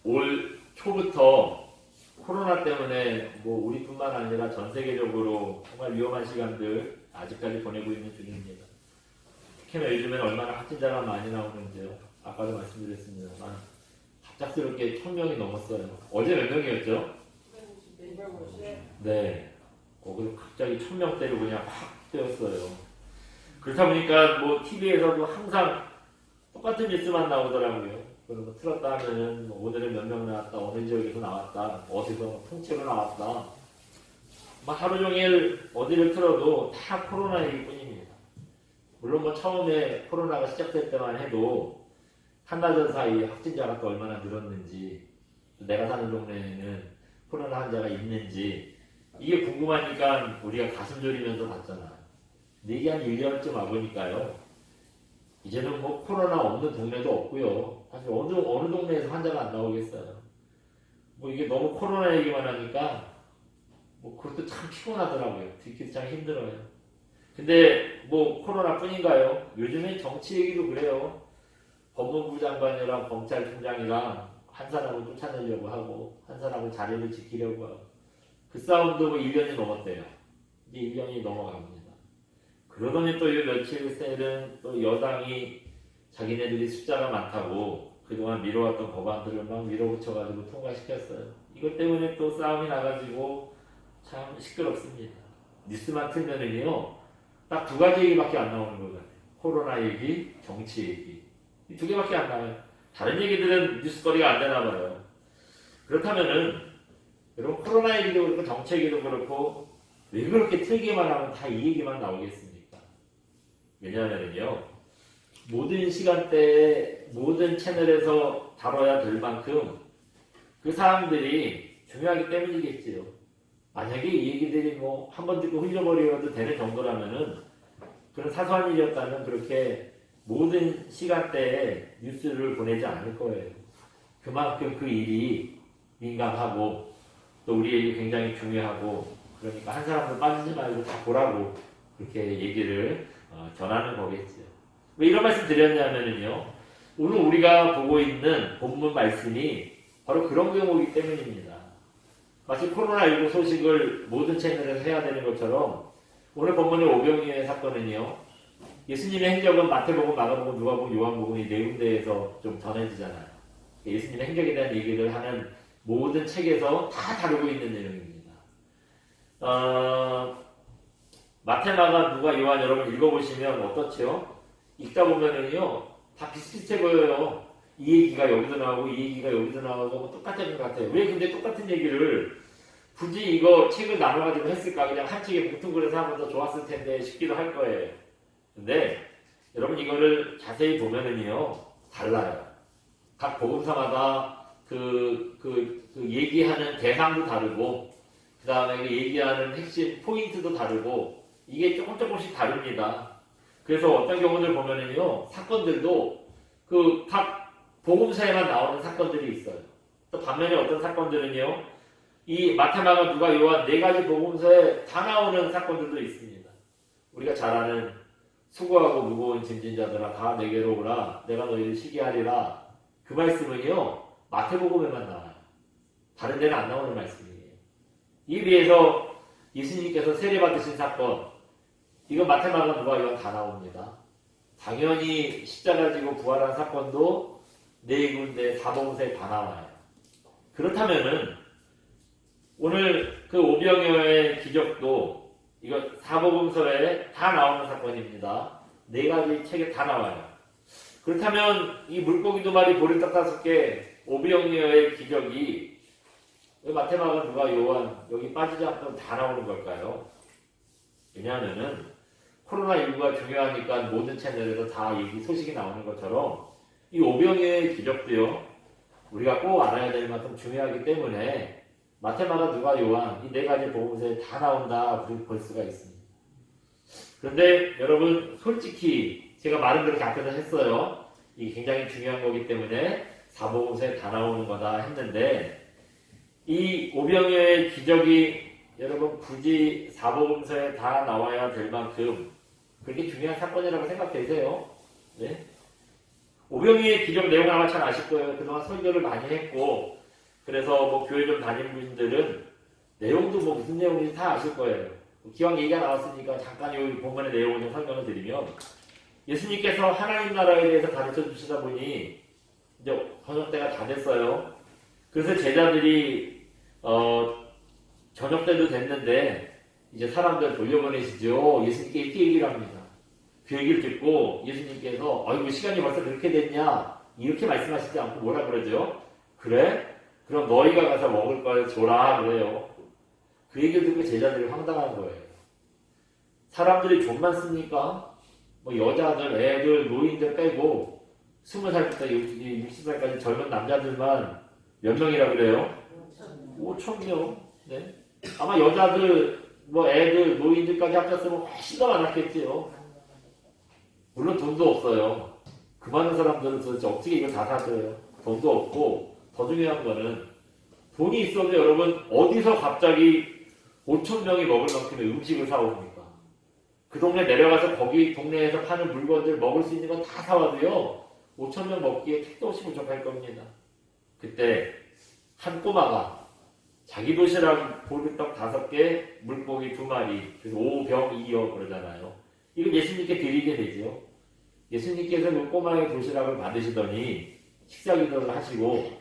올 초부터 코로나 때문에 뭐 우리뿐만 아니라 전 세계적으로 정말 위험한 시간들 아직까지 보내고 있는 중입니다. 특히나 요즘에는 얼마나 확진자가 많이 나오는지요. 아까도 말씀드렸습니다만 갑작스럽게 1000명이 넘었어요. 어제 몇 명이었죠? 네. 거기서 갑자기 1000명대로 그냥 확 뛰었어요. 그렇다 보니까 뭐 TV에서도 항상 똑같은 뉴스만 나오더라고요. 그리고 틀었다 하면은 뭐 오늘은 몇 명 나왔다, 어느 지역에서 나왔다, 어디서 통째로 나왔다. 막 하루 종일 어디를 틀어도 다 코로나 얘기 뿐입니다. 물론 뭐 처음에 코로나가 시작될 때만 해도 한나절 사이에 확진자가 또 얼마나 늘었는지, 내가 사는 동네에는 코로나 환자가 있는지, 이게 궁금하니까 우리가 가슴 졸이면서 봤잖아. 근데 이게 한 1년쯤 와보니까요. 이제는 뭐 코로나 없는 동네도 없고요. 사실 어느 동네에서 환자가 안 나오겠어요. 뭐 이게 너무 코로나 얘기만 하니까 뭐 그것도 참 피곤하더라고요. 듣기도 참 힘들어요. 근데 뭐 코로나뿐인가요? 요즘에 정치 얘기도 그래요. 법무부 장관이랑 검찰총장이랑 한 사람을 쫓아내려고 하고 한 사람을 자리를 지키려고 하고 그 싸움도 뭐 1년이 넘었대요. 이제 1년이 넘어갑니다. 그러더니 또 이 며칠 새는 또 여당이 자기네들이 숫자가 많다고 그동안 미뤄왔던 법안들을 막 밀어붙여가지고 통과시켰어요. 이것 때문에 또 싸움이 나가지고 참 시끄럽습니다. 뉴스만 틀면은요, 딱 두 가지 얘기밖에 안 나오는 것 같아요. 코로나 얘기, 정치 얘기. 이 두 개밖에 안 나와요. 다른 얘기들은 뉴스거리가 안 되나 봐요. 그렇다면은, 여러분 코로나 얘기도 그렇고 정치 얘기도 그렇고 왜 그렇게 틀기만 하면 다 이 얘기만 나오겠습니까? 왜냐하면요, 모든 시간대에 모든 채널에서 다뤄야 될 만큼 그 사람들이 중요하기 때문이겠지요. 만약에 이 얘기들이 뭐 한 번 듣고 흘려버려도 되는 정도라면은 그런 사소한 일이었다면 그렇게 모든 시간대에 뉴스를 보내지 않을 거예요. 그만큼 그 일이 민감하고 또 우리에게 굉장히 중요하고 그러니까 한 사람도 빠지지 말고 다 보라고 그렇게 얘기를 전하는 거겠죠. 왜 이런 말씀 드렸냐면요. 오늘 우리가 보고 있는 본문 말씀이 바로 그런 경우이기 때문입니다. 마치 코로나19 소식을 모든 채널에서 해야 되는 것처럼 오늘 본문의 오병이어의 사건은요. 예수님의 행적은 마태복음, 마가복음, 누가복음, 요한복음 이 네 군데에서 좀 전해지잖아요. 예수님의 행적에 대한 얘기를 하는 모든 책에서 다 다루고 있는 내용입니다. 마태, 마가, 누가, 요한 여러분 읽어보시면 어떻죠? 읽다 보면은요 다 비슷비슷해 보여요. 이 얘기가 여기도 나오고 이 얘기가 여기도 나오고 뭐 똑같은 것 같아요. 왜 근데 똑같은 얘기를 굳이 이거 책을 나눠가지고 했을까? 그냥 한 책에 뭉뚱그려서 하면 더 좋았을 텐데 싶기도 할 거예요. 근데 여러분 이거를 자세히 보면은요 달라요. 각 복음서마다 그 얘기하는 대상도 다르고 그 다음에 그 얘기하는 핵심 포인트도 다르고 이게 조금씩 다릅니다. 그래서 어떤 경우들 보면은요 사건들도 그 각 복음서에만 나오는 사건들이 있어요. 또 반면에 어떤 사건들은요 이 마태, 마가, 누가, 요한 네 가지 복음서에 다 나오는 사건들도 있습니다. 우리가 잘 아는 수고하고 무거운 짐진 자들아 다 내게로 오라 내가 너희를 쉬게 하리라 그 말씀은요 마태복음에만 나와요. 다른 데는 안 나오는 말씀이에요. 이에 비해서 예수님께서 세례받으신 사건 이건 마태, 마가, 누가, 요한 다 나옵니다. 당연히 십자가 지고 부활한 사건도 네 군데 사복음서에 다 나와요. 그렇다면은 오늘 그 오병이어의 기적도 이거 사복음서에 다 나오는 사건입니다. 네 가지 책에 다 나와요. 그렇다면 이 물고기 두 마리 보리 떡 5개 오병이어의 기적이 왜 마태, 마가, 누가, 요한 여기 빠지지 않고 다 나오는 걸까요? 왜냐하면은 코로나19가 중요하니까 모든 채널에서 다 이 소식이 나오는 것처럼 이 오병이어의 기적도요 우리가 꼭 알아야 될 만큼 중요하기 때문에 마태, 마가, 누가, 요한 이 네 가지 복음서에 다 나온다 우리 볼 수가 있습니다. 그런데 여러분 솔직히 제가 말은 그렇게 앞에서 했어요. 이게 굉장히 중요한 거기 때문에 사복음서에 다 나오는 거다 했는데 이 오병이어의 기적이 여러분 굳이 사복음서에 다 나와야 될 만큼 그렇게 중요한 사건이라고 생각되세요? 네? 오병이의 기적 내용 아마 잘 아실 거예요. 그동안 설교를 많이 했고, 그래서 뭐 교회 좀 다니는 분들은 내용도 뭐 무슨 내용인지 다 아실 거예요. 기왕 얘기가 나왔으니까 잠깐 이 본문의 내용을 좀 설명을 드리면, 예수님께서 하나님 나라에 대해서 가르쳐 주시다 보니 이제 저녁 때가 다 됐어요. 그래서 제자들이 저녁 때도 됐는데 이제 사람들 돌려보내시죠. 예수님께 이렇게 얘기를 합니다. 그 얘기를 듣고 예수님께서 아이고 시간이 벌써 그렇게 됐냐 이렇게 말씀하시지 않고 뭐라 그러죠? 그래? 그럼 너희가 가서 먹을 걸 줘라 그래요. 그 얘기를 듣고 제자들이 황당한 거예요. 사람들이 좀만 쓰니까 뭐 여자들, 애들, 노인들 빼고 20살부터 60살까지 젊은 남자들만 몇 명이라 그래요? 5,000명. 네. 아마 여자들, 뭐 애들, 노인들까지 합쳤으면 훨씬 더 많았겠지요. 물론 돈도 없어요. 그 많은 사람들은 도대체 어떻게 이걸 다 사줘요? 돈도 없고 더 중요한 거는 돈이 있어도 여러분 어디서 갑자기 5,000명이 먹을 만큼의 음식을 사옵니까? 그 동네 내려가서 거기 동네에서 파는 물건들 먹을 수 있는 건 다 사와도요 5,000명 먹기에 택도 없이 부족할 겁니다. 그때 한 꼬마가 자기 도시락 보리떡 5개, 물고기 2마리, 그래서 5병 2여 그러잖아요. 이거 예수님께 드리게 되죠. 예수님께서 그 꼬마의 도시락을 받으시더니 식사 기도를 하시고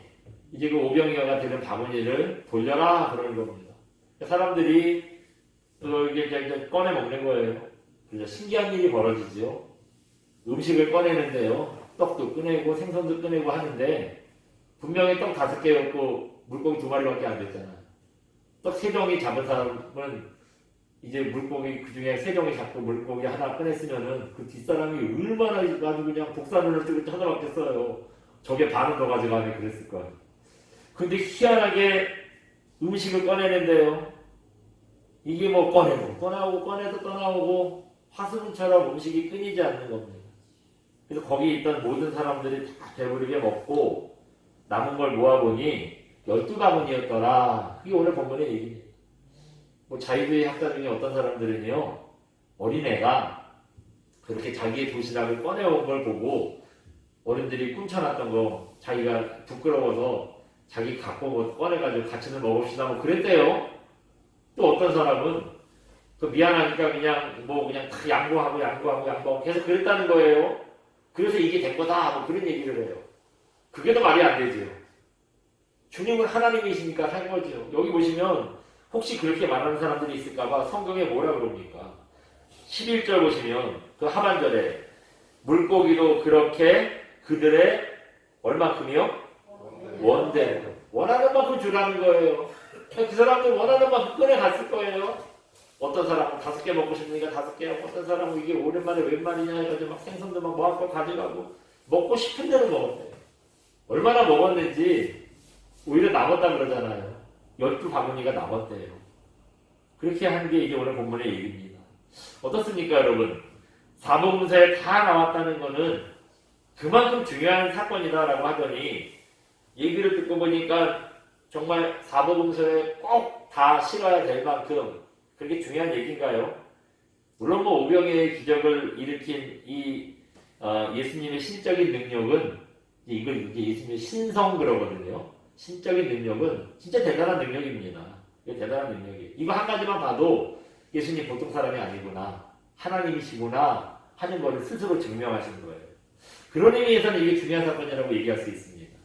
이제 그 5병2여가 되는 바구니를 돌려라 그러는 겁니다. 사람들이 이게 꺼내 먹는 거예요. 그래서 신기한 일이 벌어지죠. 음식을 꺼내는데요. 떡도 꺼내고 생선도 꺼내고 하는데 분명히 떡 5개였고 물고기 2마리밖에 안 됐잖아요. 떡 3덩이 잡은 사람은 이제 물고기 그 중에 3덩이 잡고 물고기 하나 꺼냈으면은 그 뒷사람이 얼마나 아주 그냥 복사눈을 뜨고 쳐다봤겠어요. 저게 반은 더 가져가네 그랬을 거예요. 근데 희한하게 음식을 꺼내는데요. 이게 뭐 꺼내도 떠나오고 꺼내도 떠나오고 화수분처럼 음식이 끊이지 않는 겁니다. 그래서 거기 있던 모든 사람들이 다 배부르게 먹고 남은 걸 모아보니 12바구니였더라. 그게 오늘 본문의 얘기입니다. 뭐 자유주의 학자 중에 어떤 사람들은요, 어린애가 그렇게 자기의 도시락을 꺼내온 걸 보고 어른들이 꿈쳐놨던 거 자기가 부끄러워서 자기 갖고 뭐 꺼내가지고 같이는 먹읍시다 뭐 그랬대요. 또 어떤 사람은 그 미안하니까 그냥 다 양보하고 계속 그랬다는 거예요. 그래서 이게 된 거다 뭐 그런 얘기를 해요. 그게 더 말이 안 되죠. 주님은 하나님이시니까 한 거죠. 여기 보시면 혹시 그렇게 말하는 사람들이 있을까봐 성경에 뭐라 그럽니까? 11절 보시면 그 하반절에 물고기도 그렇게 그들의 얼마큼이요? 원대로 원하는 만큼 주라는 거예요. 그 사람들 원하는 만큼 꺼내갔을 거예요. 어떤 사람은 5개 먹고 싶으니까 5개 하고 어떤 사람은 이게 오랜만에 웬 말이냐 해가지고 막 생선도 막 모아서 가져가고 먹고 싶은 대로 먹었대요. 얼마나 먹었는지 오히려 남았다 그러잖아요. 12바구니가 남았대요. 그렇게 한 게 이제 오늘 본문의 얘기입니다. 어떻습니까 여러분? 사복음서에 다 나왔다는 거는 그만큼 중요한 사건이다라고 하더니 얘기를 듣고 보니까 정말 사복음서에 꼭 다 실어야 될 만큼 그렇게 중요한 얘기인가요? 물론 뭐 오병이의 기적을 일으킨 이 예수님의 신적인 능력은 이걸 이제 예수님의 신성 그러거든요. 신적인 능력은 진짜 대단한 능력입니다. 이게 대단한 능력이에요. 이거 한 가지만 봐도 예수님 보통 사람이 아니구나, 하나님이시구나 하는 것을 스스로 증명하신 거예요. 그런 의미에서는 이게 중요한 사건이라고 얘기할 수 있습니다.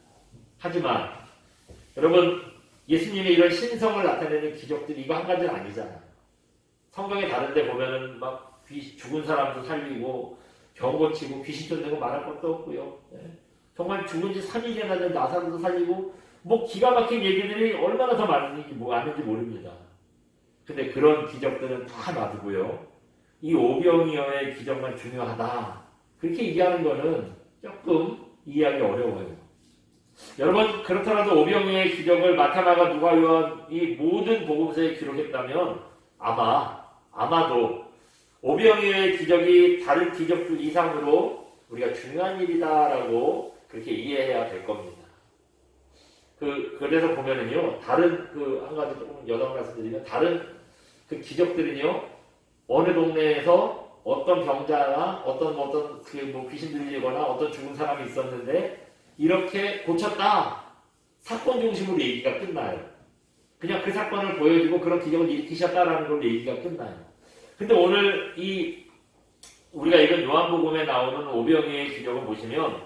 하지만 여러분 예수님의 이런 신성을 나타내는 기적들이 이거 한 가지는 아니잖아요. 성경에 다른 데 보면은 막 죽은 사람도 살리고 병 고치고 귀신 쫓는 거 말할 것도 없고요. 정말 죽은 지 3일이나 된 나사로도 살리고 뭐 기가 막힌 얘기들이 얼마나 더 많은지 모릅니다. 근데 그런 기적들은 다 놔두고요. 이 오병이어의 기적만 중요하다. 그렇게 얘기하는 거는 조금 이해하기 어려워요. 여러분 그렇더라도 오병이어의 기적을 마타, 마가, 누가, 요한 이 모든 복음서에 기록했다면 아마도 오병이어의 기적이 다른 기적들 이상으로 우리가 중요한 일이다라고 그렇게 이해해야 될 겁니다. 그래서 보면은요, 다른 한 가지 조금 여담 말씀드리면, 다른 그 기적들은요, 어느 동네에서 어떤 병자가 어떤 그 귀신 들리거나 어떤 죽은 사람이 있었는데 이렇게 고쳤다. 사건 중심으로 얘기가 끝나요. 그냥 그 사건을 보여주고 그런 기적을 일으키셨다라는 걸로 얘기가 끝나요. 근데 오늘 우리가 읽은 요한복음에 나오는 오병이의 기적을 보시면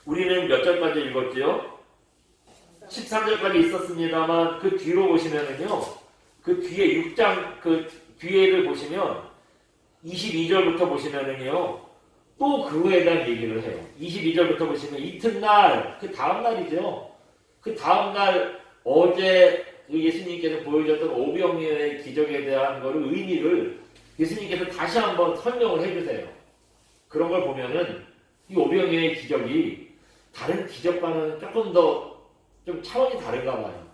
우리는 몇 절까지 읽었죠? 13절까지 있었습니다만 그 뒤로 보시면은요. 그 뒤에 6장 그 뒤에를 보시면 22절부터 보시면은요. 또 그거에 대한 얘기를 해요. 22절부터 보시면 이튿날 그 다음 날이죠. 그 다음 날 어제 예수님께서 보여줬던 오병이어의 기적에 대한 거를 의미를 예수님께서 다시 한번 설명을 해주세요. 그런 걸 보면은 이 오병이어의 기적이 다른 기적과는 조금 더 좀 차원이 다른가 봐요.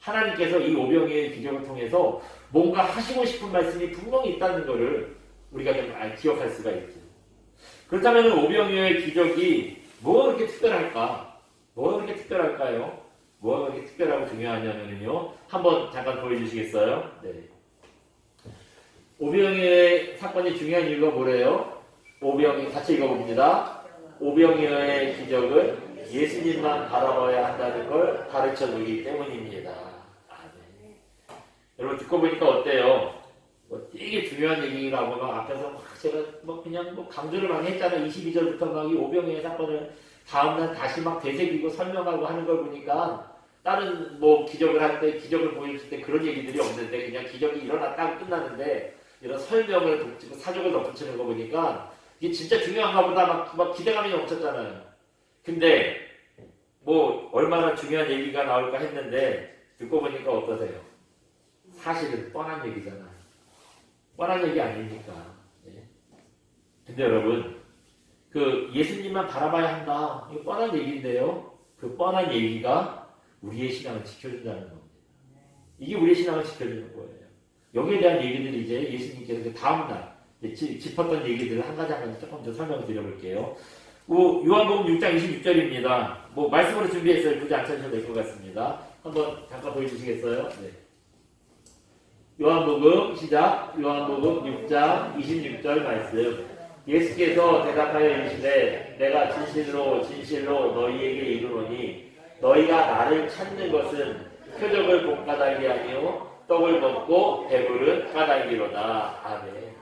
하나님께서 이 오병이어의 기적을 통해서 뭔가 하시고 싶은 말씀이 분명히 있다는 것을 우리가 좀 기억할 수가 있죠. 그렇다면 오병이어의 기적이 뭐가 그렇게 특별할까? 뭐가 그렇게 특별할까요? 뭐가 그렇게 특별하고 중요하냐면요. 한번 잠깐 보여주시겠어요? 네. 오병이어의 사건이 중요한 이유가 뭐래요? 같이 읽어봅니다. 오병이어의 기적을 예수님만 바라봐야 한다는 걸 가르쳐주기 때문입니다. 네. 여러분 듣고 보니까 어때요? 되게 중요한 얘기라고 막 앞에서 제가 그냥 강조를 많이 했잖아요. 22절부터 막 이 오병이어의 사건을 다음날 다시 막 되새기고 설명하고 하는 걸 보니까 다른 기적을 할 때 기적을 보여줄 때 그런 얘기들이 없는데 그냥 기적이 일어났다고 끝나는데 이런 설명을 덧붙이고 사족을 덧붙이는 거 보니까 이게 진짜 중요한가 보다 막 기대감이 넘쳤잖아요. 근데 얼마나 중요한 얘기가 나올까 했는데 듣고 보니까 어떠세요? 사실은 뻔한 얘기잖아요. 뻔한 얘기 아닙니까? 네. 근데 여러분 그 예수님만 바라봐야 한다. 이거 뻔한 얘기인데요. 그 뻔한 얘기가 우리의 신앙을 지켜준다는 겁니다. 이게 우리의 신앙을 지켜주는 거예요. 여기에 대한 얘기들이 이제 예수님께서 그 다음날 짚었던 얘기들을 한 가지 조금 더 설명을 드려볼게요. 요한복음 6장 26절입니다. 말씀으로 준비했어요. 굳이 안 찾으셔도 될 것 같습니다. 한번 잠깐 보여주시겠어요? 네. 요한복음 시작. 요한복음 6장 26절 말씀. 예수께서 대답하여 이르시되 내가 진실로 진실로 너희에게 이르노니 너희가 나를 찾는 것은 표적을 본 까닭이 아니요 떡을 먹고 배부른 까닭이로다. 아멘.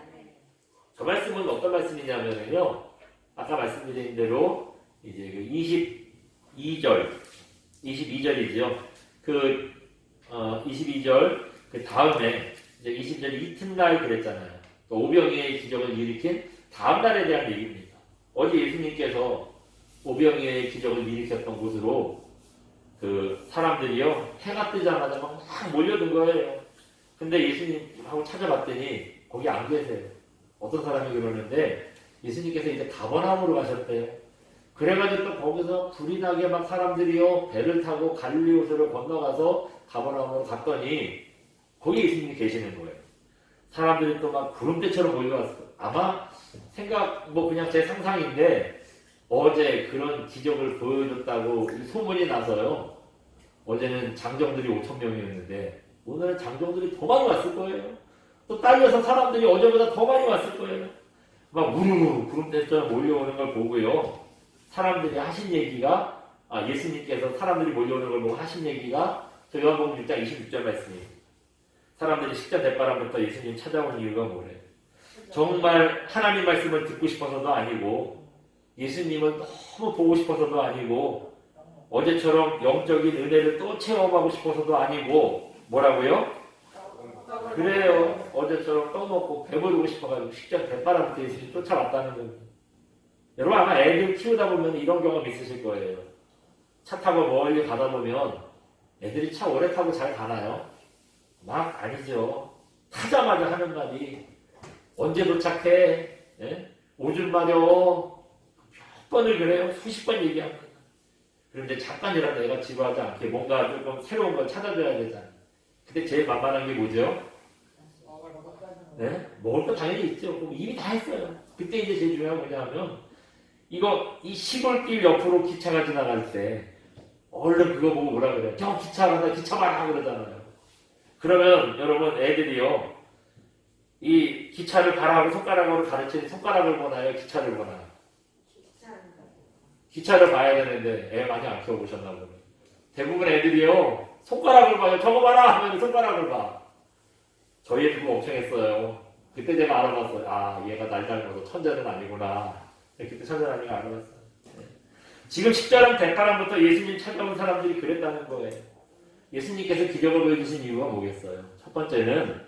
저 말씀은 어떤 말씀이냐면요. 아까 말씀드린 대로 이제 그 22절이죠. 22절 그 다음에 이제 20절 이튿날 그랬잖아요. 오병이어의 기적을 일으킨 다음 날에 대한 얘기입니다. 어제 예수님께서 오병이어의 기적을 일으켰던 곳으로 그 사람들이요 해가 뜨자마자 막 몰려든 거예요. 근데 예수님하고 찾아봤더니 거기 안 계세요. 어떤 사람이 그러는데 예수님께서 이제 가버나움으로 가셨대요. 그래가지고 또 거기서 불이 나게 막 사람들이요 배를 타고 갈릴리 호수를 건너가서 가버나움으로 갔더니 거기 예수님이 계시는 거예요. 사람들이 또 막 구름대처럼 몰려왔어요. 아마 그냥 제 상상인데 어제 그런 기적을 보여줬다고 소문이 나서요. 어제는 장정들이 5,000명이었는데 오늘은 장정들이 더 많이 왔을 거예요. 또 딸려서 사람들이 어제보다 더 많이 왔을 거예요. 막 우르르 구름대처럼 몰려오는 걸 보고요. 사람들이 하신 얘기가 예수님께서 사람들이 몰려오는 걸 보고 하신 얘기가 저 요한복음 6장 26절 말씀이에요. 사람들이 식전 대바람부터 예수님 찾아온 이유가 뭐래요? 정말 하나님 말씀을 듣고 싶어서도 아니고 예수님은 너무 보고 싶어서도 아니고 어제처럼 영적인 은혜를 또 체험하고 싶어서도 아니고 뭐라고요? 그래요. 어제처럼 떡 먹고 배부르고 싶어가지고 식전 대바람부터 예수님 쫓아왔다는 겁니다. 여러분 아마 애들 키우다 보면 이런 경험 있으실 거예요. 차 타고 멀리 가다 보면 애들이 차 오래 타고 잘 가나요? 막 아니죠. 타자마자 하는 말이 언제 도착해? 예? 오줌 마려. 몇 번을 그래요? 수십 번 얘기합니다. 그런데 잠깐이라도 애가 지루하지 않게 뭔가 조금 새로운 걸 찾아줘야 되잖아요. 근데 제일 만만한 게 뭐죠? 네? 먹을 거 당연히 있죠. 이미 다 했어요. 그때 이제 제일 중요한 건 뭐냐면 이 시골길 옆으로 기차가 지나갈 때 얼른 그거 보고 뭐라 그래요? 저 기차 간다, 기차 봐라 그러잖아요. 그러면 여러분 애들이요 이 기차를 가라고 손가락으로 가르치는 손가락을 보나요? 기차를 보나요? 기차를 봐야 되는데 애 많이 안 키워보셨나 보네. 대부분 애들이요 손가락을 봐요. 저거 봐라 하면 손가락을 봐. 저희 애 그거 엄청 했어요. 그때 제가 알아봤어요. 아 얘가 날 닮아서 천재는 아니구나. 그때 천재는 아니고 알아봤어요. 네. 지금 10절은 대가람부터 예수님 찾아온 사람들이 그랬다는 거예요. 예수님께서 기적을 보여주신 이유가 뭐겠어요? 첫 번째는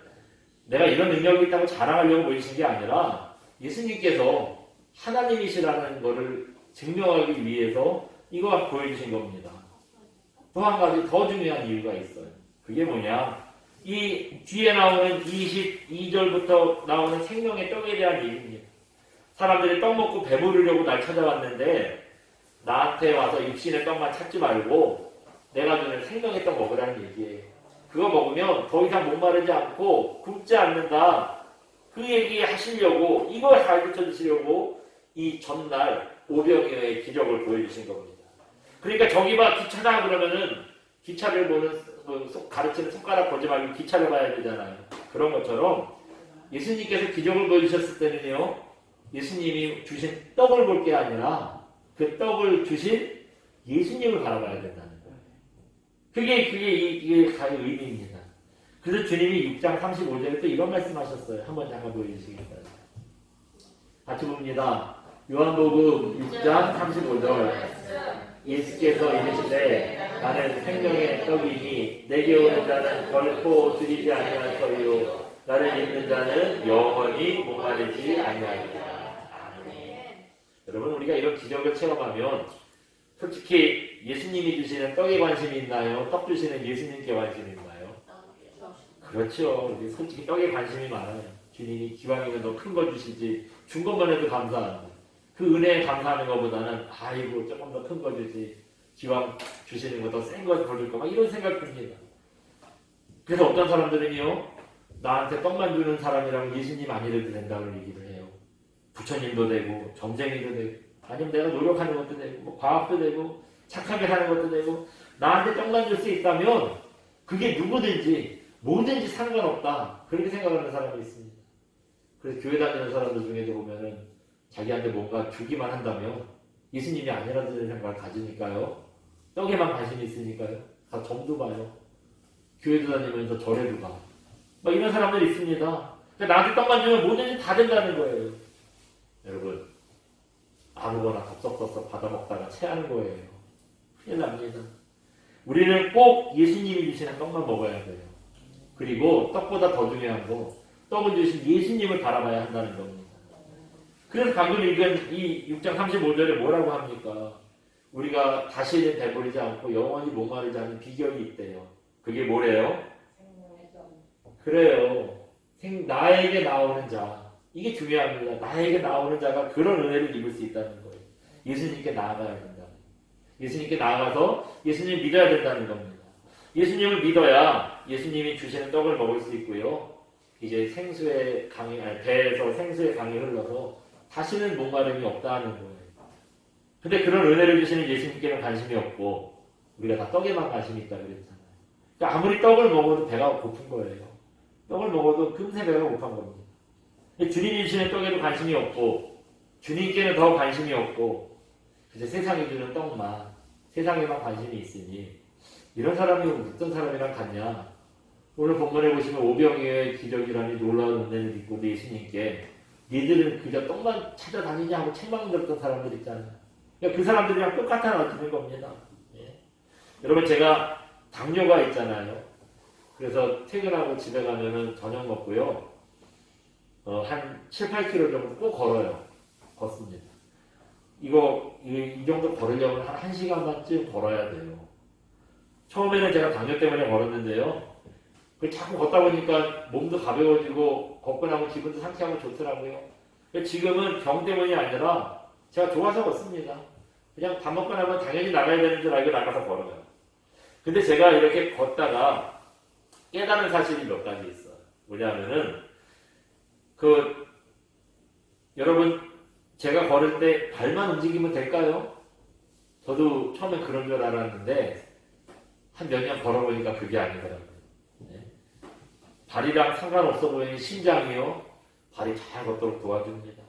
내가 이런 능력이 있다고 자랑하려고 보여주신 게 아니라 예수님께서 하나님이시라는 것을 증명하기 위해서 이거 보여주신 겁니다. 또 한 가지 더 중요한 이유가 있어요. 그게 뭐냐? 이 뒤에 나오는 22절부터 나오는 생명의 떡에 대한 얘기입니다. 사람들이 떡 먹고 배부르려고 날 찾아왔는데 나한테 와서 육신의 떡만 찾지 말고 내가 주는 생명의 떡 먹으라는 얘기예요. 그거 먹으면 더 이상 목마르지 않고 굶지 않는다. 그 얘기 하시려고 이걸 가르쳐 주시려고 이 전날 오병이어의 기적을 보여주신 겁니다. 그러니까 저기 봐 기차다 그러면은 기차를 보는 가르치는 손가락 보지 말고 기차를 봐야 되잖아요. 그런 것처럼 예수님께서 기적을 보여주셨을 때는요. 예수님이 주신 떡을 볼 게 아니라 그 떡을 주신 예수님을 바라봐야 된다는 거예요. 그게 가의 의미입니다. 그래서 주님이 6장 35절에 또 이런 말씀하셨어요. 한번 잠깐 보여주시겠어요? 같이 봅니다. 요한복음 6장 35절 예수께서 이르시되 나는 생명의 떡이니 내게 오는 자는 결코 줄이지 아니하여요 나를 믿는 자는 영원히 목마르지 아니하리라. 아멘. 여러분 우리가 이런 기적을 체험하면 솔직히 예수님이 주시는 떡에 관심이 있나요? 떡 주시는 예수님께 관심이 있나요? 그렇죠. 우리 솔직히 떡에 관심이 많아요. 주님이 기왕이면 더 큰 거 주시지 준 것만 해도 감사합니다. 그 은혜에 감사하는 것보다는 아이고 조금 더 큰 거 주지 기왕 주시는 거 더 센 거 더 줄 거 막 이런 생각 듭니다. 그래서 어떤 사람들은요 나한테 떡만 주는 사람이라고 예수님 아니래도 된다고 얘기를 해요. 부처님도 되고 점쟁이도 되고 아니면 내가 노력하는 것도 되고 뭐 과학도 되고 착하게 사는 것도 되고 나한테 떡만 줄 수 있다면 그게 누구든지 뭐든지 상관없다 그렇게 생각하는 사람이 있습니다. 그래서 교회 다니는 사람들 중에도 보면은 자기한테 뭔가 주기만 한다면 예수님이 아니라는 생각을 가지니까요. 떡에만 관심이 있으니까요. 다 점도 봐요. 교회도 다니면서 절에도 가. 막 이런 사람들이 있습니다. 그러니까 나한테 떡만 주면 뭐든지 다 된다는 거예요. 여러분 아무거나 덥석덥석 받아먹다가 체하는 거예요. 큰일 납니다. 우리는 꼭 예수님이 주시는 떡만 먹어야 돼요. 그리고 떡보다 더 중요한 거 떡을 주신 예수님을 바라봐야 한다는 겁니다. 그래서 방금 읽은 이 6장 35절에 뭐라고 합니까? 우리가 다시는 배부르지 않고 영원히 목마르지 않는 비결이 있대요. 그게 뭐래요? 그래요. 나에게 나오는 자. 이게 중요합니다. 나에게 나오는 자가 그런 은혜를 입을 수 있다는 거예요. 예수님께 나아가야 된다. 예수님께 나아가서 예수님 믿어야 된다는 겁니다. 예수님을 믿어야 예수님이 주시는 떡을 먹을 수 있고요. 이제 생수의 강이, 배에서 생수의 강이 흘러서 다시는 목마름이 없다는 거예요. 근데 그런 은혜를 주시는 예수님께는 관심이 없고 우리가 다 떡에만 관심이 있다고 그랬잖아요. 그러니까 아무리 떡을 먹어도 배가 고픈 거예요. 떡을 먹어도 금세 배가 고픈 겁니다. 주님이 주시는 떡에도 관심이 없고 주님께는 더 관심이 없고 이제 세상이 주는 떡만 세상에만 관심이 있으니 이런 사람이 어떤 사람이랑 같냐. 오늘 본문에 보시면 오병이어의 기적이라니 놀라운 은혜를 입고 예수님께 니들은 그저 떡만 찾아다니냐 하고 책망 들었던 사람들 있잖아요. 그러니까 그 사람들이랑 똑같아지는 겁니다. 예. 여러분 제가 당뇨가 있잖아요. 그래서 퇴근하고 집에 가면은 저녁 먹고요. 한 7, 8km 정도 꼭 걸어요. 걷습니다. 이 정도 걸으려면 한 1시간만쯤 걸어야 돼요. 처음에는 제가 당뇨 때문에 걸었는데요. 자꾸 걷다 보니까 몸도 가벼워지고 걷고 나면 기분도 상쾌하고 좋더라고요. 지금은 병 때문이 아니라 제가 좋아서 걷습니다. 그냥 밥 먹고 나면 당연히 나가야 되는 줄 알고 나가서 걸어요. 근데 제가 이렇게 걷다가 깨달은 사실이 몇 가지 있어요. 뭐냐면은 여러분 제가 걸을 때 발만 움직이면 될까요? 저도 처음엔 그런 줄 알았는데 한 몇 년 걸어보니까 그게 아니더라고요. 네. 발이랑 상관없어 보이는 심장이요. 발이 잘 걷도록 도와줍니다.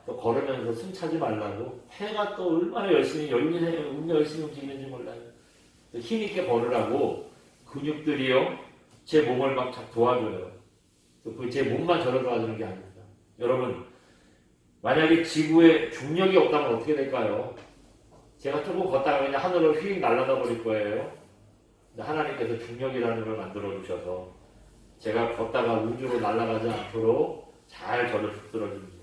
또 걸으면서 숨 차지 말라고 폐가 또 얼마나 열심히 열심히 움직이는지 몰라요. 힘있게 걸으라고 근육들이요 제 몸을 막 도와줘요. 또 제 몸만 저를 도와주는 게 아닙니다. 여러분 만약에 지구에 중력이 없다면 어떻게 될까요? 제가 조금 걷다가 그냥 하늘로 휙 날아가 버릴 거예요. 하나님께서 중력이라는 걸 만들어 주셔서 제가 걷다가 우주로 날아가지 않도록 잘 저를 붙들어 줍니다.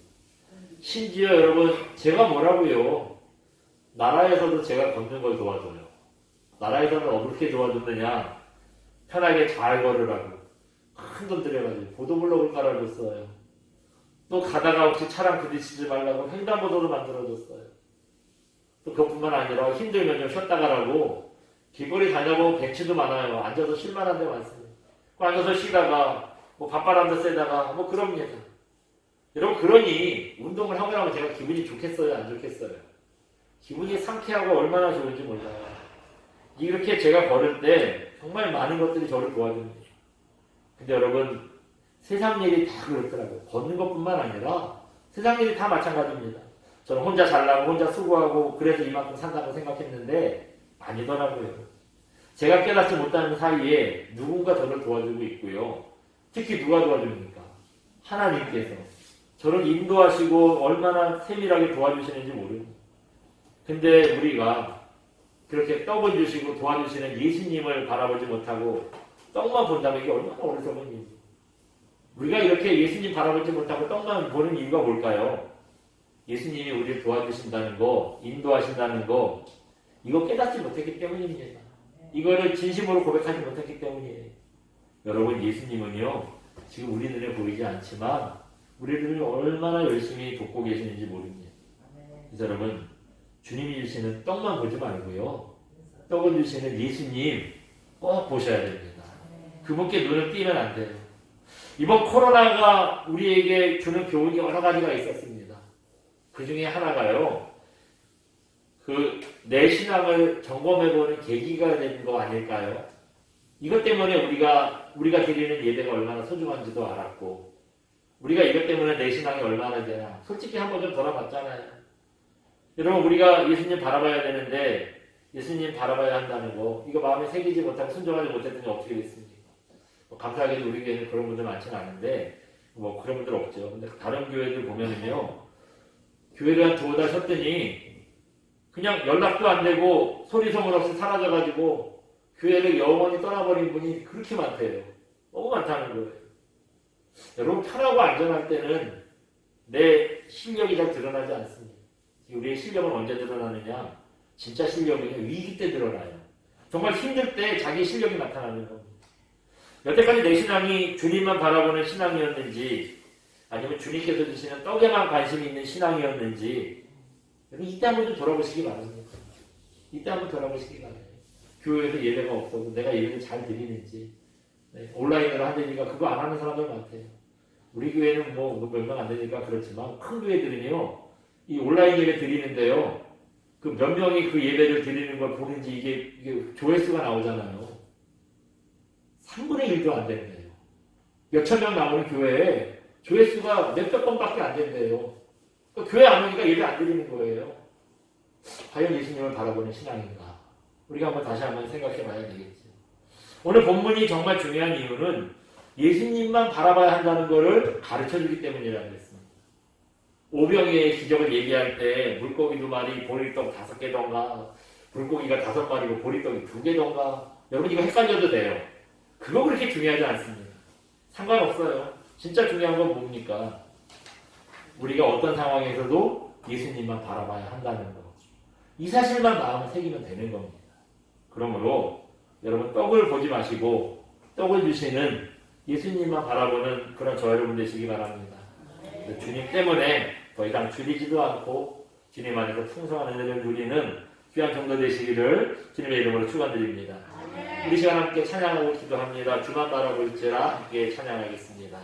심지어 여러분 제가 뭐라고요? 나라에서도 제가 걷는 걸 도와줘요. 나라에서는 어떻게 도와줬느냐? 편하게 잘 걸으라고 큰 돈 들여가지고 보도블록을 깔아줬어요. 또 가다가 혹시 차랑 부딪히지 말라고 횡단보도를 만들어줬어요. 또 그것뿐만 아니라 힘들면 좀 쉬었다 가라고 길거리 다녀보면 벤치도 많아요. 앉아서 쉴만한 데 많습니다. 앉아서 쉬다가 뭐 밥바람도 쐬다가 뭐 그럽니다. 여러분 그러니 운동을 하고 나면 제가 기분이 좋겠어요? 안 좋겠어요? 기분이 상쾌하고 얼마나 좋은지 몰라요. 이렇게 제가 걸을 때 정말 많은 것들이 저를 도와줍니다. 근데 여러분 세상 일이 다 그렇더라고요. 걷는 것뿐만 아니라 세상 일이 다 마찬가지입니다. 저는 혼자 잘나고 혼자 수고하고 그래서 이만큼 산다고 생각했는데 아니더라고요. 제가 깨닫지 못하는 사이에 누군가 저를 도와주고 있고요. 특히 누가 도와줍니까? 하나님께서 저를 인도하시고 얼마나 세밀하게 도와주시는지 모릅니다. 근데 우리가 그렇게 떡을 주시고 도와주시는 예수님을 바라보지 못하고 떡만 본다면 이게 얼마나 어리석은 일이에요. 우리가 이렇게 예수님 바라보지 못하고 떡만 보는 이유가 뭘까요? 예수님이 우리를 도와주신다는 거, 인도하신다는 거, 이거 깨닫지 못했기 때문입니다. 이거를 진심으로 고백하지 못했기 때문이에요. 여러분, 예수님은요, 지금 우리 눈에 보이지 않지만, 우리를 얼마나 열심히 돕고 계시는지 모릅니다. 그래서 여러분, 주님이 주시는 떡만 보지 말고요, 떡을 주시는 예수님 꼭 보셔야 됩니다. 그분께 눈을 띄면 안 돼요. 이번 코로나가 우리에게 주는 교훈이 여러 가지가 있었습니다. 그 중에 하나가요, 내 신앙을 점검해보는 계기가 된 거 아닐까요? 이것 때문에 우리가 드리는 예배가 얼마나 소중한지도 알았고, 우리가 이것 때문에 내 신앙이 얼마나 되나, 솔직히 한번 좀 돌아봤잖아요. 여러분, 우리가 예수님 바라봐야 되는데, 예수님 바라봐야 한다는 거, 이거 마음에 새기지 못하고 순종하지 못했더니 어떻게 됐습니까? 감사하게도 우리 교회는 그런 분들 많지는 않은데, 그런 분들 없죠. 근데 다른 교회들 보면은요, 교회를 한 2달 쉬었더니, 그냥 연락도 안 되고, 소리 소문 없이 사라져가지고, 교회를 영원히 떠나버린 분이 그렇게 많대요. 너무 많다는 거예요. 여러분, 편하고 안전할 때는 내 실력이 잘 드러나지 않습니다. 우리의 실력은 언제 드러나느냐? 진짜 실력은 위기 때 드러나요. 정말 힘들 때 자기 실력이 나타나는 겁니다. 여태까지 내 신앙이 주님만 바라보는 신앙이었는지, 아니면 주님께서 주시는 떡에만 관심이 있는 신앙이었는지, 이때 한번 좀 돌아보시기 바랍니다. 이때 한번 돌아보시기 바랍니다. 교회에서 예배가 없어도 내가 예배를 잘 드리는지, 온라인으로 하니까 그거 안 하는 사람들 많대요. 우리 교회는 몇 명 안 되니까 그렇지만 큰 교회들은요, 이 온라인 예배 드리는데요, 그 몇 명이 그 예배를 드리는 걸 보는지 이게 조회수가 나오잖아요. 3분의 1도 안 된대요. 몇천 명 나오는 교회에 조회수가 몇백 건밖에 안 된대요. 교회 안 오니까 예배 안 드리는 거예요. 과연 예수님을 바라보는 신앙인가? 우리가 다시 한번 생각해 봐야 되겠죠. 오늘 본문이 정말 중요한 이유는 예수님만 바라봐야 한다는 것을 가르쳐 주기 때문이라고 했습니다. 오병이의 기적을 얘기할 때 물고기 2마리, 보리떡 5개던가, 물고기가 5마리고 보리떡이 2개던가, 여러분 이거 헷갈려도 돼요. 그거 그렇게 중요하지 않습니다. 상관없어요. 진짜 중요한 건 뭡니까? 우리가 어떤 상황에서도 예수님만 바라봐야 한다는 거. 이 사실만 마음에 새기면 되는 겁니다. 그러므로 여러분 떡을 보지 마시고 떡을 주시는 예수님만 바라보는 그런 저 여러분 되시기 바랍니다. 주님 때문에 더 이상 줄이지도 않고 주님 안에서 풍성한 은혜를 누리는 귀한 정도 되시기를 주님의 이름으로 축원드립니다. 우리 시간 함께 찬양하고 기도합니다. 주만 바라볼지라 함께 찬양하겠습니다.